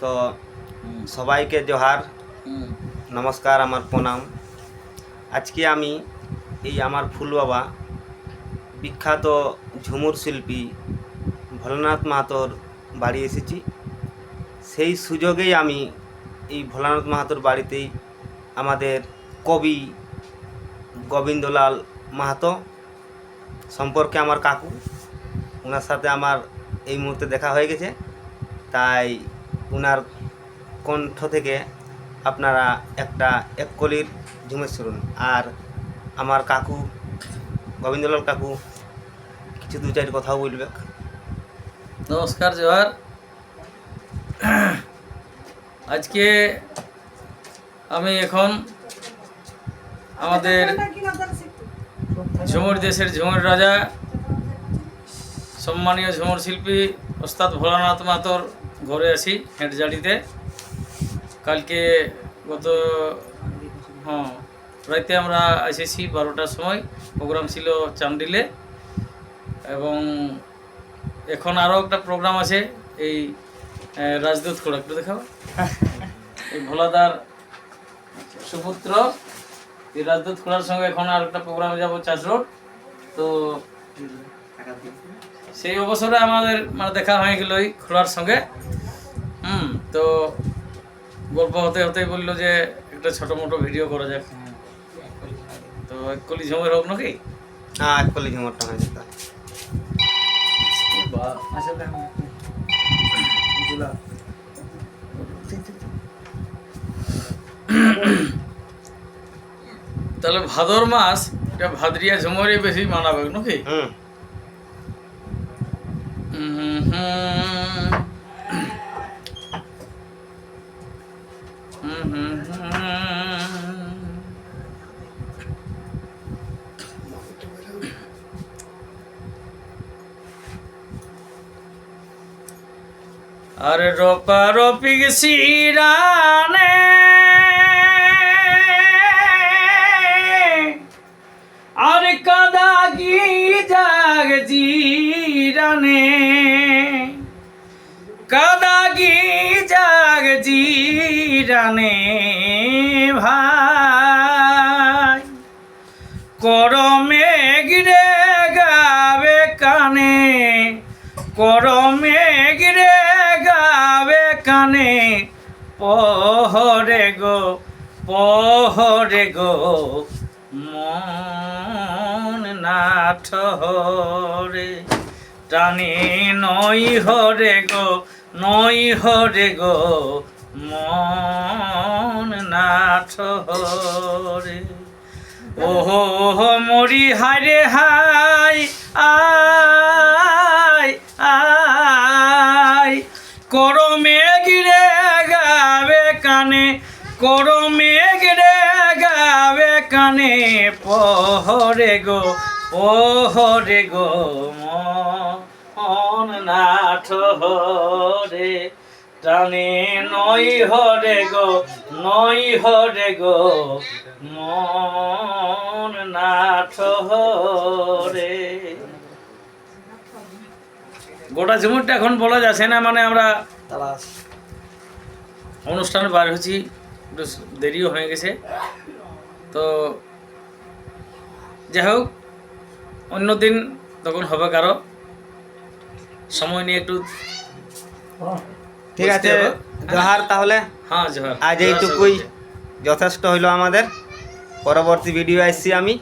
তো সবাইকে জোহার, নমস্কার, আমার প্রণাম। আজকে আমি এই আমার ফুল বাবা বিখ্যাত ঝুমুর শিল্পী ভোলানাথ মাহাতোর বাড়ি এসেছি। সেই সুযোগেই আমি এই ভোলানাথ মাহাতোর বাড়িতেই আমাদের কবি গোবিন্দলাল মাহাতো সম্পর্কে আমার কাকু, ওনার সাথে আমার এই মুহূর্তে দেখা হয়ে গেছে। তাই ওনার কণ্ঠ থেকে আপনারা একটা এক কলির ঝুমের শুনুন। আর আমার কাকু গোবিন্দলাল কাকু কিছু দু চার কথাও বলবে। নমস্কার, জোহার। আজকে আমি এখন আমাদের ঝুমুর দেশের ঝুমুর রাজা সম্মানীয় ঝুমুর শিল্পী ওস্তাদ ভোলানাথ মাহাতোর ঘরে আছি হেঁটজাড়িতে। কালকে রাতে আমরা এসেছি 12টার সময়, প্রোগ্রাম ছিল চান্ডিলে, এবং এখন আরও একটা প্রোগ্রাম আছে এই রাজদূত খোড়া, একটু দেখাও। এই ভোলাদার সুপুত্র এই রাজদূত খোড়ার সঙ্গে এখন আর একটা প্রোগ্রামে যাবো চাষ রোড। তো সেই অবসরে আমাদের দেখা হয়ে গেল ওই খোড়ার সঙ্গে। তো গল্প হতে হতেই বললো যে একটা ছোটো মোটো ভিডিও করা যাক। তো এক কলি ঝুমের হোক নাকি? হ্যাঁ, এক কলি ঝুমুরটা হয়ে যেত। তাহলে ভাদর মাস এটা ভাদরিয়া ঝুমরে বেশি মানাবে নাকি? আরে রপা রপি সিরানে আর কাদা গি জাগ জিরানে, কাদা গি জাগ জিরানে ভাই করমে গিরে গাবে কানে, করমে গিরে গাবে কানে পহরে গো মন না ঠহরে টানে নই হরে গো মন না ঠহরে। ওহো মরি হায় হাই আই আই করমে গিরে গাবে কানে, করমে গিরে গাবে কানে পহরে গো মন না ঠহরে টানে নই হরে গো মন না ঠহরে। গোটা ঝুমুরটা এখন বলা যাচ্ছে না, আমরা অনুষ্ঠানে বার হচ্ছি, একটু দেরিও হয়ে গেছে। তো যাই হোক, অন্যদিন তখন হবে কারো সময় নিয়ে একটু। ঠিক আছে, জোহার। তাহলে হ্যাঁ, জোহার। আজ এইটুকুই যথেষ্ট হইল আমাদের। পরবর্তী ভিডিও আসছি আমি।